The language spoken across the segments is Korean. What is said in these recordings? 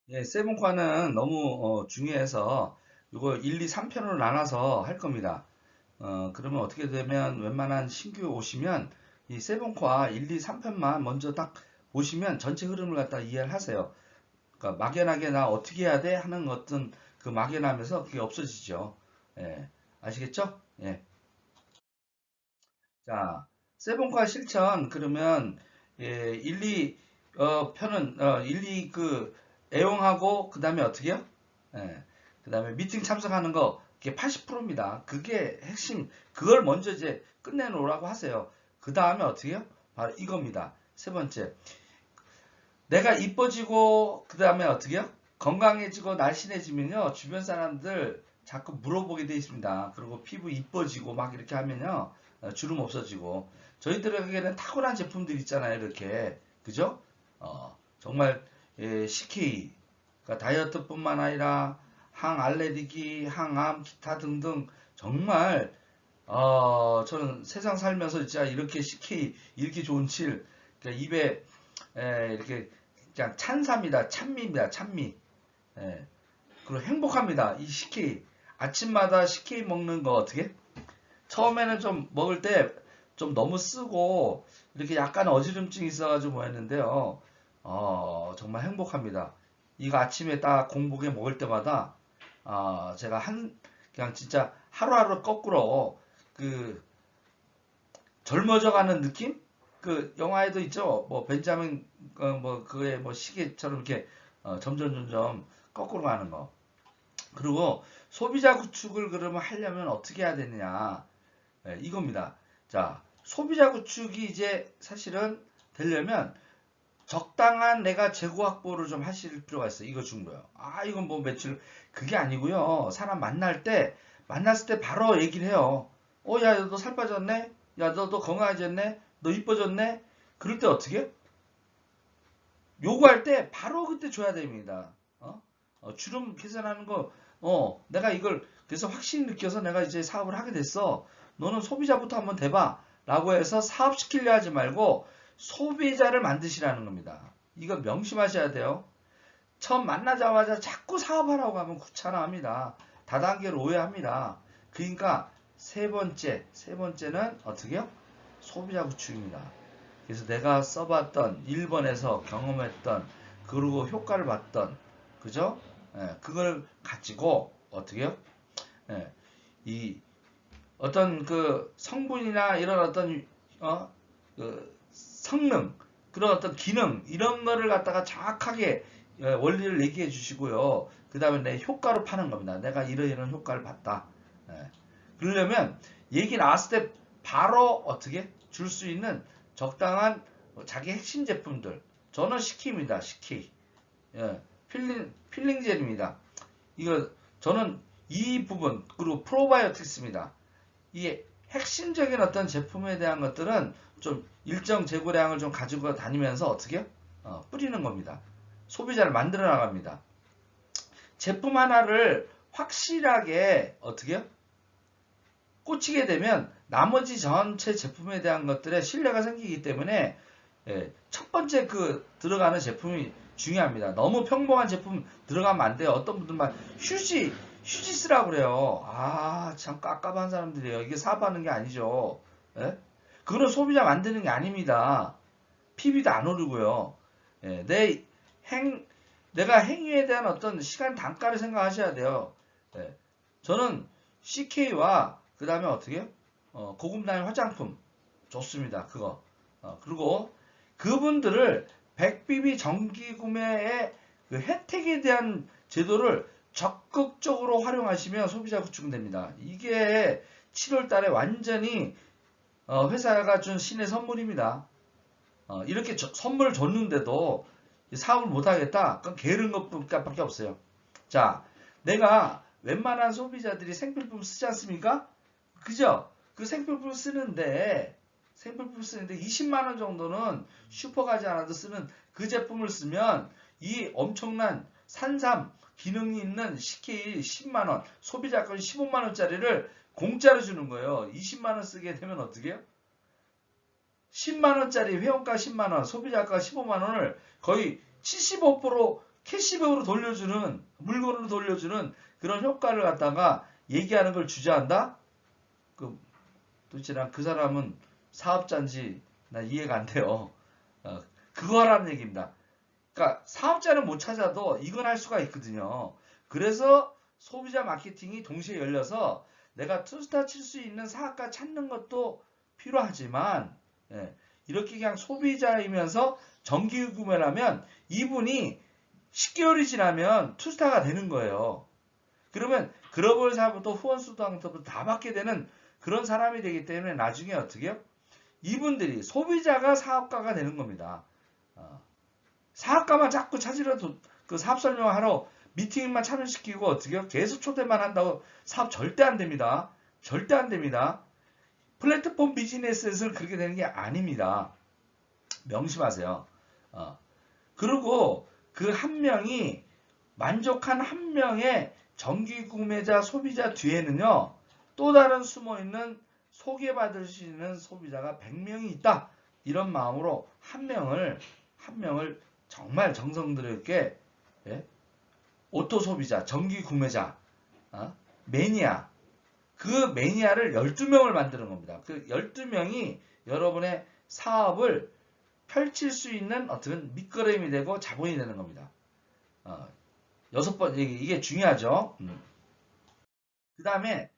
예, 세분화는 너무 중요해서 이거 1, 2, 3편으로 나눠서 할 겁니다. 그러면 어떻게 되면 웬만한 신규 오시면 이 세분화 1, 2, 3편만 먼저 딱 보시면 전체 흐름을 갖다 이해를 하세요. 그러니까 막연하게 나 어떻게 해야 돼 하는 어떤 그 막연함에서 그게 없어지죠. 예, 아시겠죠? 예. 자, 세분화 실천 그러면 예, 1, 2 편은 1, 2 그 애용하고 그다음에 어떻게요? 예, 그다음에 미팅 참석하는 거 그게 80%입니다. 그게 핵심. 그걸 먼저 이제 끝내놓으라고 하세요. 그 다음에 어떻게요? 바로 이겁니다. 세 번째. 내가 이뻐지고 그다음에 어떻게요? 건강해지고 날씬해지면요. 주변 사람들 자꾸 물어보게 돼 있습니다. 그리고 피부 이뻐지고 막 이렇게 하면요. 주름 없어지고 저희들에게는 탁월한 제품들 있잖아요. 이렇게. 그죠? 정말 예, CK 그러니까 다이어트뿐만 아니라 항알레르기, 항암, 기타 등등 정말 저는 세상 살면서 진짜 이렇게 CK 이렇게 좋은 칠 그러니까 입에 이렇게 그냥 찬사입니다. 찬미입니다. 찬미. 예. 그리고 행복합니다. 이 CK. 아침마다 CK 먹는 거 어떻게? 처음에는 좀 먹을 때 좀 너무 쓰고 이렇게 약간 어지럼증이 있어가지고 뭐였는데요. 정말 행복합니다. 이거 아침에 딱 공복에 먹을 때마다 제가 그냥 진짜 하루하루 거꾸로 그 젊어져가는 느낌? 그 영화에도 있죠. 뭐 벤자민 뭐 그의 뭐 시계처럼 이렇게 점점 거꾸로 가는 거. 그리고 소비자 구축을 그러면 하려면 어떻게 해야 되느냐? 예, 이겁니다. 자, 소비자 구축이 이제 사실은 되려면 적당한 내가 재고 확보를 좀 하실 필요가 있어요. 이거 중요해요. 이건 뭐 매출 그게 아니고요. 사람 만났을 때 바로 얘기를 해요. 야, 너 살 빠졌네? 야, 너 건강해졌네? 너 이뻐졌네? 그럴 때 어떻게? 요구할 때 바로 그때 줘야 됩니다. 주름 개선하는 거, 내가 이걸 그래서 확실히 느껴서 내가 이제 사업을 하게 됐어. 너는 소비자부터 한번 대봐. 라고 해서 사업시키려 하지 말고 소비자를 만드시라는 겁니다. 이거 명심하셔야 돼요. 처음 만나자마자 자꾸 사업하라고 하면 귀찮아합니다. 다단계로 오해합니다. 그러니까 세 번째는 어떻게요? 소비자 구축입니다. 그래서 내가 써봤던 1번에서 경험했던 그리고 효과를 봤던 그죠? 그걸 가지고 어떻게요? 예, 이 어떤 그 성분이나 이런 어떤 그 성능 그런 어떤 기능 이런 거를 갖다가 정확하게 원리를 얘기해 주시고요. 그 다음에 내 효과로 파는 겁니다. 내가 이런 효과를 봤다. 예. 그러려면 얘기 나왔을 때 바로 어떻게 줄 수 있는 적당한 자기 핵심 제품들. 저는 시키입니다. 시키. 예. 필링 젤입니다. 이거 저는 이 부분 그리고 프로바이오틱스입니다. 이게 핵심적인 어떤 제품에 대한 것들은 좀 일정 재고량을 좀 가지고 다니면서 어떻게 뿌리는 겁니다. 소비자를 만들어 나갑니다. 제품 하나를 확실하게 어떻게 꽂히게 되면 나머지 전체 제품에 대한 것들에 신뢰가 생기기 때문에 첫 번째 그 들어가는 제품이 중요합니다. 너무 평범한 제품 들어가면 안 돼요. 어떤 분들 막 휴지 쓰라고 그래요. 참 깝깝한 사람들이에요. 이게 사업하는 게 아니죠. 예? 그거는 소비자 만드는 게 아닙니다. PB도 안 오르고요. 예, 행, 내가 행위에 대한 어떤 시간 단가를 생각하셔야 돼요. 예, 저는 CK와 그 다음에 어떻게 고급 라인 화장품 좋습니다. 그거. 그리고 그분들을 100BB 정기 구매의 그 혜택에 대한 제도를 적극적으로 활용하시면 소비자 구축은 됩니다. 이게 7월 달에 완전히 회사가 준 신의 선물입니다. 이렇게 선물을 줬는데도 사업을 못하겠다? 그건 게으른 것밖에 없어요. 자, 내가 웬만한 소비자들이 생필품 쓰지 않습니까? 그죠? 그 생필품 쓰는데 20만 원 정도는 슈퍼 가지 않아도 쓰는 그 제품을 쓰면 이 엄청난 산삼 기능이 있는 CK 10만 원, 소비자권 15만 원짜리를 공짜로 주는 거예요. 20만 원 쓰게 되면 어떻게 해요? 10만 원짜리 회원가 10만 원, 소비자가 15만 원을 거의 75% 캐시백으로 돌려주는, 물건으로 돌려주는 그런 효과를 갖다가 얘기하는 걸 주저한다? 도대체 난 그 사람은 사업자인지 난 이해가 안 돼요. 그거 하라는 얘기입니다. 그러니까 사업자는 못 찾아도 이건 할 수가 있거든요. 그래서 소비자 마케팅이 동시에 열려서 내가 투스타 칠 수 있는 사업가 찾는 것도 필요하지만, 이렇게 그냥 소비자이면서 정기 구매를 하면 이분이 10개월이 지나면 투스타가 되는 거예요. 그러면 글로벌 사업부터 후원수당부터 다 받게 되는 그런 사람이 되기 때문에 나중에 어떻게 해요? 이분들이 소비자가 사업가가 되는 겁니다. 사업가만 자꾸 찾으러 그 사업 설명하러 미팅만 참여시키고 어떻게 해요? 계속 초대만 한다고 사업 절대 안 됩니다. 절대 안 됩니다. 플랫폼 비즈니스에서는 그렇게 되는 게 아닙니다. 명심하세요. 그리고 그 한 명이 만족한 한 명의 정기 구매자 소비자 뒤에는요, 또 다른 숨어있는 소개받을 수 있는 소비자가 100명이 있다. 이런 마음으로 한 명을 정말 정성 들여 있게, 오토 소비자, 정기 구매자, 매니아, 그 매니아를 12명을 만드는 겁니다. 그 12명이 여러분의 사업을 펼칠 수 있는 어떤 밑거름이 되고 자본이 되는 겁니다. 6번, 이게 중요하죠. 그 다음에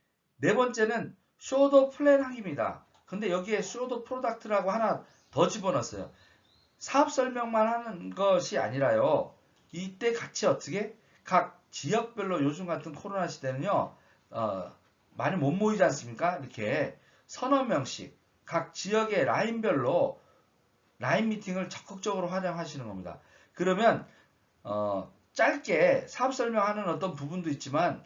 4번째는 쇼더 플랜 하기입니다. 근데 여기에 쇼더 프로덕트라고 하나 더 집어넣었어요. 사업 설명만 하는 것이 아니라요. 이때 같이 어떻게 각 지역별로 요즘 같은 코로나 시대는요. 많이 못 모이지 않습니까? 이렇게 서너 명씩 각 지역의 라인별로 라인 미팅을 적극적으로 활용하시는 겁니다. 그러면 짧게 사업 설명하는 어떤 부분도 있지만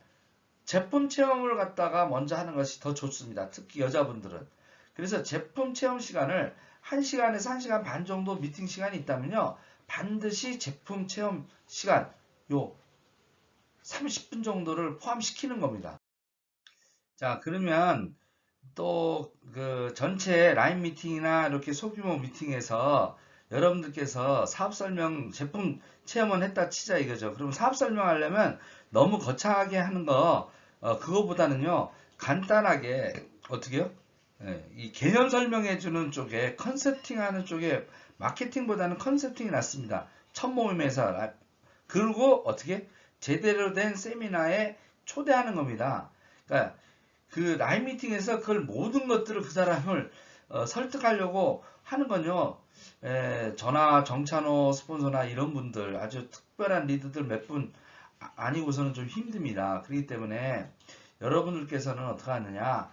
제품 체험을 갖다가 먼저 하는 것이 더 좋습니다. 특히 여자분들은. 그래서 제품 체험 시간을 1시간에서 1시간 반 정도 미팅 시간이 있다면요. 반드시 제품 체험 시간 요 30분 정도를 포함시키는 겁니다. 자, 그러면 또 그 전체 라인 미팅이나 이렇게 소규모 미팅에서 여러분들께서 사업 설명, 제품 체험은 했다 치자 이거죠. 그럼 사업 설명하려면 너무 거창하게 하는 거, 그거보다는요, 간단하게, 어떻게요? 이 개념 설명해 주는 쪽에, 컨셉팅 하는 쪽에, 마케팅보다는 컨셉팅이 낫습니다. 첫 모임에서. 그리고 어떻게? 제대로 된 세미나에 초대하는 겁니다. 그러니까 그 라인 미팅에서 그걸 모든 것들을 그 사람을 설득하려고 하는 건요. 저나 정찬호 스폰서나 이런 분들 아주 특별한 리더들 몇 분 아니고서는 좀 힘듭니다. 그렇기 때문에 여러분들께서는 어떻게 하느냐,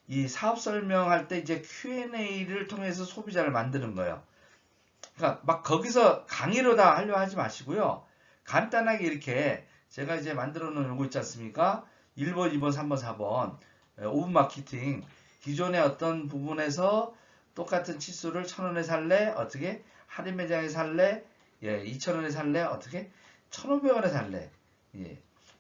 이 사업 설명할 때 이제 Q&A를 통해서 소비자를 만드는 거예요. 그러니까 막 거기서 강의로 다 하려 하지 마시고요. 간단하게 이렇게 제가 이제 만들어 놓은 거 있지 않습니까? 1번, 2번, 3번, 4번 5분 마케팅, 기존의 어떤 부분에서 똑같은 치수를 1,000원에 살래? 어떻게? 할인 매장에 살래? 2,000원에 살래? 어떻게? 1,500원에 살래?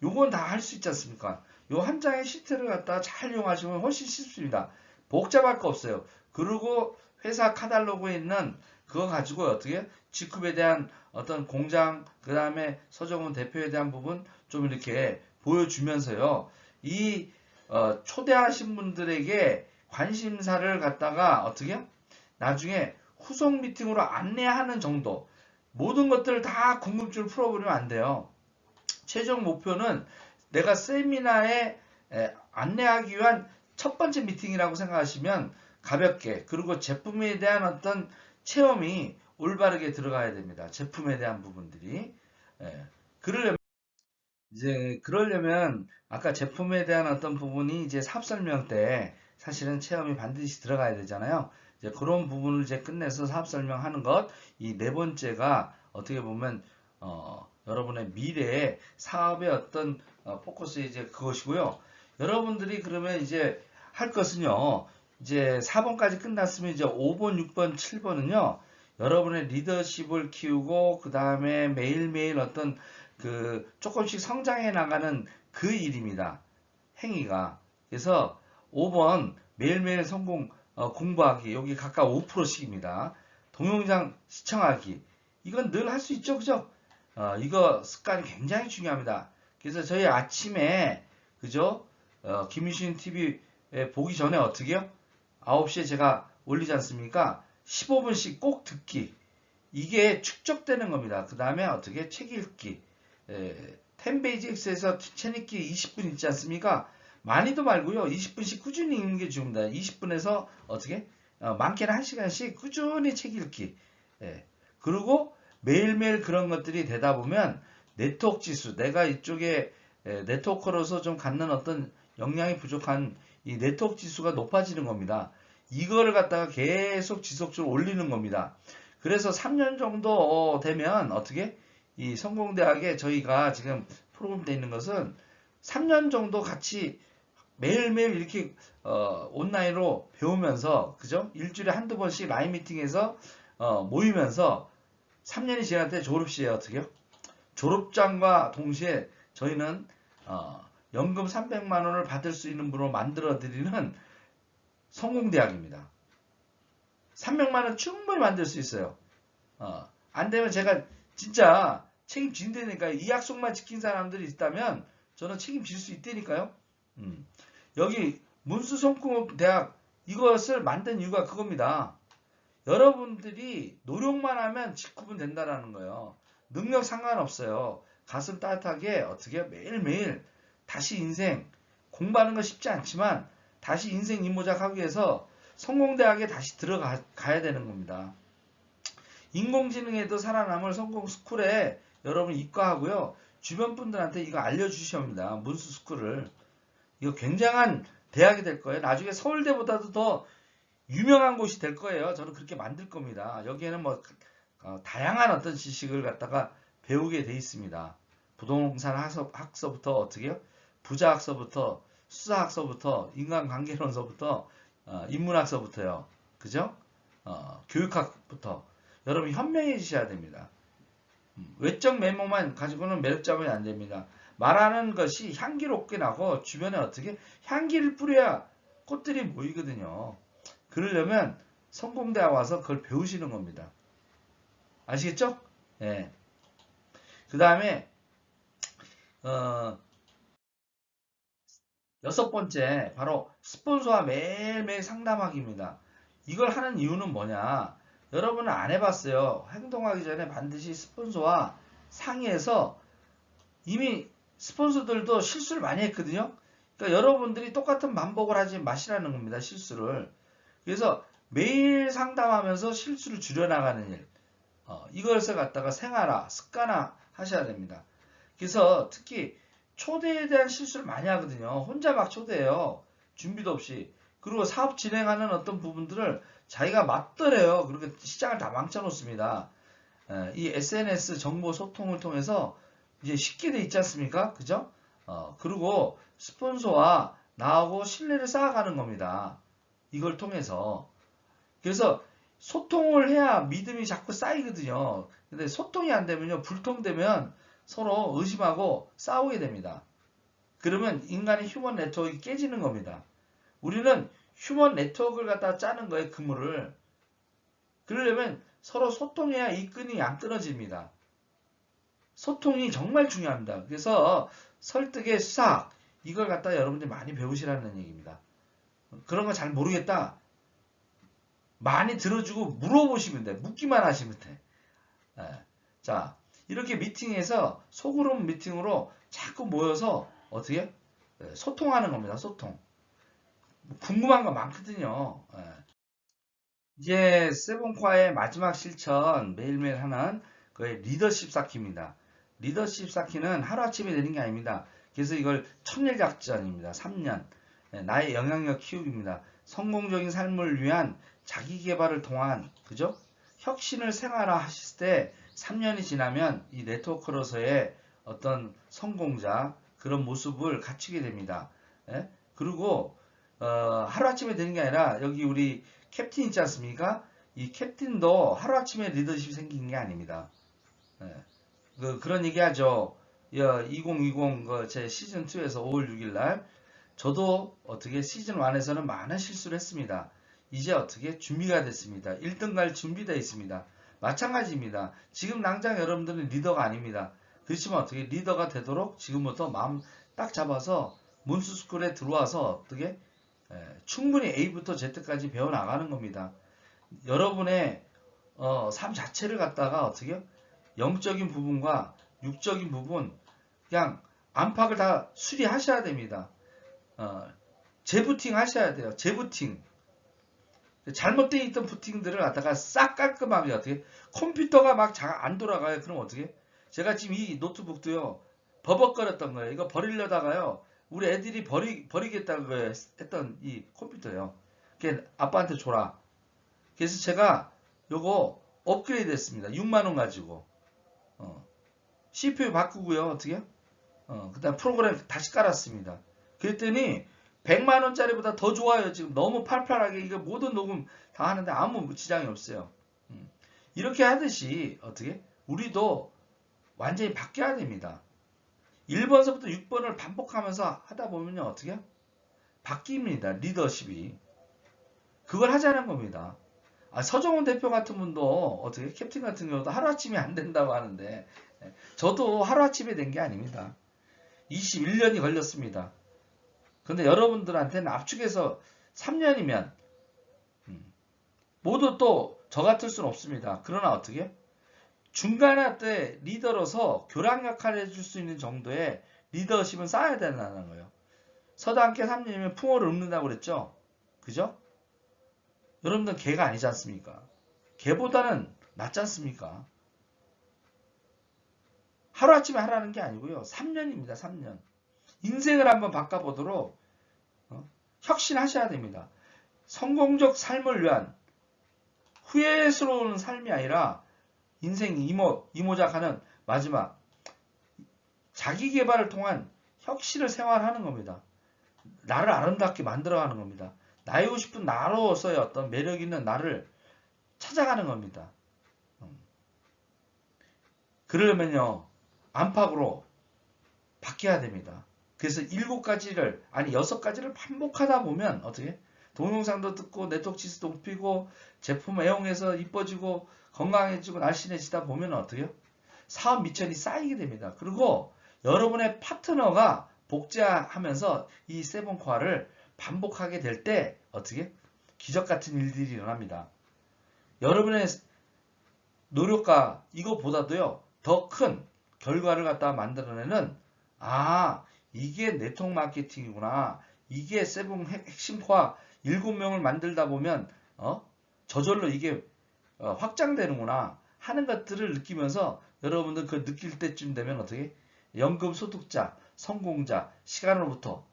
요건 다 할 수 있지 않습니까? 요 한 장의 시트를 갖다가 잘 이용하시면 훨씬 쉽습니다. 복잡할 거 없어요. 그리고 회사 카탈로그에 있는 그거 가지고 어떻게? 직급에 대한 어떤 공장, 그 다음에 서정훈 대표에 대한 부분 좀 이렇게 보여주면서요. 이 초대하신 분들에게 관심사를 갖다가 어떻게? 나중에 후속 미팅으로 안내하는 정도. 모든 것들을 다 궁금증을 풀어버리면 안 돼요. 최종 목표는 내가 세미나에 안내하기 위한 첫 번째 미팅이라고 생각하시면 가볍게, 그리고 제품에 대한 어떤 체험이 올바르게 들어가야 됩니다. 제품에 대한 부분들이. 그러려면 아까 제품에 대한 어떤 부분이 이제 사업 설명 때 사실은 체험이 반드시 들어가야 되잖아요. 이제 그런 부분을 이제 끝내서 사업 설명하는 것, 이 4번째가 어떻게 보면 여러분의 미래의 사업의 어떤 포커스 이제 그것이고요. 여러분들이 그러면 이제 할 것은요. 이제 4번까지 끝났으면 이제 5번, 6번, 7번은요. 여러분의 리더십을 키우고 그 다음에 매일매일 어떤 그 조금씩 성장해 나가는 그 일입니다. 행위가. 그래서 5번 매일매일 성공 공부하기, 여기 각각 5%씩입니다. 동영상 시청하기, 이건 늘 할 수 있죠, 그죠? 이거 습관이 굉장히 중요합니다. 그래서 저희 아침에 그죠? 김유신 TV 보기 전에 어떻게요? 9시에 제가 올리지 않습니까? 15분씩 꼭 듣기. 이게 축적되는 겁니다. 그 다음에 어떻게 책 읽기. 10베이직스에서 책 읽기 20분 있지 않습니까? 많이도 말고요. 20분씩 꾸준히 읽는 게 중요합니다. 20분에서 어떻게? 많게는 1시간씩 꾸준히 책 읽기. 그리고 매일매일 그런 것들이 되다 보면 네트워크 지수, 내가 이쪽에 네트워커로서 좀 갖는 어떤 역량이 부족한 이 네트워크 지수가 높아지는 겁니다. 이거를 갖다가 계속 지속적으로 올리는 겁니다. 그래서 3년 정도 되면 어떻게? 이 성공대학에 저희가 지금 프로그램 되어 있는 것은 3년 정도 같이 매일매일 이렇게 온라인으로 배우면서 그죠? 일주일에 한두 번씩 라인 미팅에서 모이면서 3년이 지날 때 졸업시에 어떻게요? 졸업장과 동시에 저희는 연금 300만 원을 받을 수 있는 분으로 만들어 드리는 성공대학입니다. 300만 원 충분히 만들 수 있어요. 안 되면 제가 진짜 책임진다니까요. 이 약속만 지킨 사람들이 있다면 저는 책임질 수 있다니까요. 여기 문수성공대학 이것을 만든 이유가 그겁니다. 여러분들이 노력만 하면 직급은 된다라는 거예요. 능력 상관없어요. 가슴 따뜻하게 어떻게 매일매일 다시 인생 공부하는 거 쉽지 않지만 다시 인생 이모작하기 위해서 성공대학에 다시 들어가야 되는 겁니다. 인공지능에도 살아남을 성공스쿨에 여러분 입과하고요. 주변 분들한테 이거 알려주셔야 합니다. 문수스쿨을. 이거 굉장한 대학이 될 거예요. 나중에 서울대보다도 더 유명한 곳이 될 거예요. 저는 그렇게 만들 겁니다. 여기에는 뭐 다양한 어떤 지식을 갖다가 배우게 돼 있습니다. 부동산 학서부터 어떻게요? 부자학서부터 수사학서부터 인간관계론서부터 인문학서부터요. 그죠? 교육학부터 여러분 현명해지셔야 됩니다. 외적 메모만 가지고는 매력 잡으면 안 됩니다. 말하는 것이 향기롭게 나고 주변에 어떻게 향기를 뿌려야 꽃들이 모이거든요. 그러려면 성공대학 와서 그걸 배우시는 겁니다. 아시겠죠? 예. 그 다음에 6번째 바로 스폰서와 매일매일 상담하기입니다. 이걸 하는 이유는 뭐냐? 여러분은 안 해봤어요. 행동하기 전에 반드시 스폰서와 상의해서 이미 스폰서들도 실수를 많이 했거든요. 그러니까 여러분들이 똑같은 반복을 하지 마시라는 겁니다. 실수를. 그래서 매일 상담하면서 실수를 줄여나가는 일. 이것을 갖다가 생활화, 습관화 하셔야 됩니다. 그래서 특히 초대에 대한 실수를 많이 하거든요. 혼자 막 초대해요. 준비도 없이. 그리고 사업 진행하는 어떤 부분들을 자기가 맞더래요. 그리고 시장을 다 망쳐놓습니다. 이 SNS 정보 소통을 통해서 이제 쉽게 돼 있지 않습니까? 그죠? 그리고 스폰서와 나하고 신뢰를 쌓아가는 겁니다. 이걸 통해서. 그래서 소통을 해야 믿음이 자꾸 쌓이거든요. 근데 소통이 안 되면요. 불통되면 서로 의심하고 싸우게 됩니다. 그러면 인간의 휴먼 네트워크가 깨지는 겁니다. 우리는 휴먼 네트워크를 갖다 짜는 거예요. 그물을. 그러려면 서로 소통해야 이 끈이 안 끊어집니다. 소통이 정말 중요합니다. 그래서 설득의 수학 이걸 갖다 여러분들이 많이 배우시라는 얘기입니다. 그런 거 잘 모르겠다. 많이 들어주고 물어보시면 돼. 묻기만 하시면 돼. 자, 이렇게 미팅에서 소그룹 미팅으로 자꾸 모여서 어떻게 소통하는 겁니다. 소통. 궁금한 거 많거든요. 이제 세븐과의 마지막 실천 매일매일 하는 그의 리더십 쌓기입니다. 리더십 쌓기는 하루아침에 되는 게 아닙니다. 그래서 이걸 천일작전입니다. 3년. 나의 영향력 키우기입니다. 성공적인 삶을 위한 자기개발을 통한 그죠? 혁신을 생활화하실 때 3년이 지나면 이 네트워크로서의 어떤 성공자 그런 모습을 갖추게 됩니다. 그리고 하루아침에 되는 게 아니라 여기 우리 캡틴 있지 않습니까? 이 캡틴도 하루아침에 리더십이 생긴 게 아닙니다. 그런 얘기 하죠. 2020 제 시즌2에서 5월 6일날 저도 어떻게 시즌1에서는 많은 실수를 했습니다. 이제 어떻게 준비가 됐습니다. 1등 갈 준비되어 있습니다. 마찬가지입니다. 지금 당장 여러분들은 리더가 아닙니다. 그렇지만 어떻게 리더가 되도록 지금부터 마음 딱 잡아서 문수스쿨에 들어와서 어떻게 충분히 A부터 Z까지 배워나가는 겁니다. 여러분의 삶 자체를 갖다가 어떻게 영적인 부분과 육적인 부분 그냥 안팎을 다 수리하셔야 됩니다. 재부팅 하셔야 돼요. 재부팅. 잘못되어 있던 부팅들을 갖다가 싹 깔끔하게 어떻게 컴퓨터가 막 잘 안 돌아가요. 그럼 어떻게? 제가 지금 이 노트북도요. 버벅거렸던 거예요. 이거 버리려다가요. 우리 애들이 버리겠다는 거예요. 했던 이 컴퓨터요. 그게 아빠한테 줘라. 그래서 제가 요거 업그레이드 했습니다. 6만원 가지고. CPU 바꾸고요. 어떻게? 그 다음 프로그램 다시 깔았습니다. 그랬더니 100만원짜리보다 더 좋아요. 지금 너무 팔팔하게 이거 모든 녹음 다 하는데 아무 지장이 없어요. 이렇게 하듯이 어떻게? 우리도 완전히 바뀌어야 됩니다. 1번서부터 6번을 반복하면서 하다 보면요. 어떻게? 바뀝니다. 리더십이. 그걸 하자는 겁니다. 서정훈 대표 같은 분도 어떻게 캡틴 같은 경우도 하루아침에 안 된다고 하는데 저도 하루아침에 된 게 아닙니다. 21년이 걸렸습니다. 근데 여러분들한테는 압축해서 3년이면 모두 또 저 같을 수는 없습니다. 그러나 어떻게? 중간에 때 리더로서 교량 역할을 해줄 수 있는 정도의 리더십은 쌓아야 된다는 거예요. 서당께 3년이면 풍어를 읊는다고 그랬죠? 그죠? 여러분들 개가 아니지 않습니까? 개보다는 낫지 않습니까? 하루아침에 하라는 게 아니고요. 3년입니다. 3년. 인생을 한번 바꿔보도록 혁신하셔야 됩니다. 성공적 삶을 위한 후회스러운 삶이 아니라 인생 이모작하는 마지막 자기 개발을 통한 혁신을 생활하는 겁니다. 나를 아름답게 만들어가는 겁니다. 나이고 싶은 나로서의 어떤 매력 있는 나를 찾아가는 겁니다. 그러면요 안팎으로 바뀌어야 됩니다. 그래서 7가지를 아니 6가지를 반복하다 보면 어떻게 동영상도 듣고 네트워크 지수도 높이고 제품 애용해서 이뻐지고 건강해지고 날씬해지다 보면 어떻게요? 사업 미천이 쌓이게 됩니다. 그리고 여러분의 파트너가 복제하면서 이 세븐코어를 반복하게 될 때 어떻게? 기적 같은 일들이 일어납니다. 여러분의 노력과 이거보다도요 더 큰 결과를 갖다 만들어내는 이게 네트워크 마케팅이구나. 이게 세븐 핵심 코어 7명을 만들다 보면 저절로 이게 확장되는구나 하는 것들을 느끼면서 여러분들 그 느낄 때쯤 되면 어떻게 연금 소득자, 성공자, 시간으로부터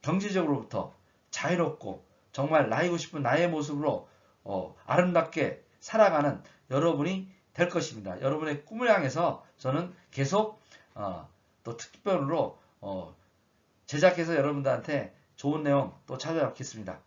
경제적으로부터 자유롭고 정말 나이고 싶은 나의 모습으로 아름답게 살아가는 여러분이 될 것입니다. 여러분의 꿈을 향해서 저는 계속 또 특별로 제작해서 여러분들한테 좋은 내용 또 찾아뵙겠습니다.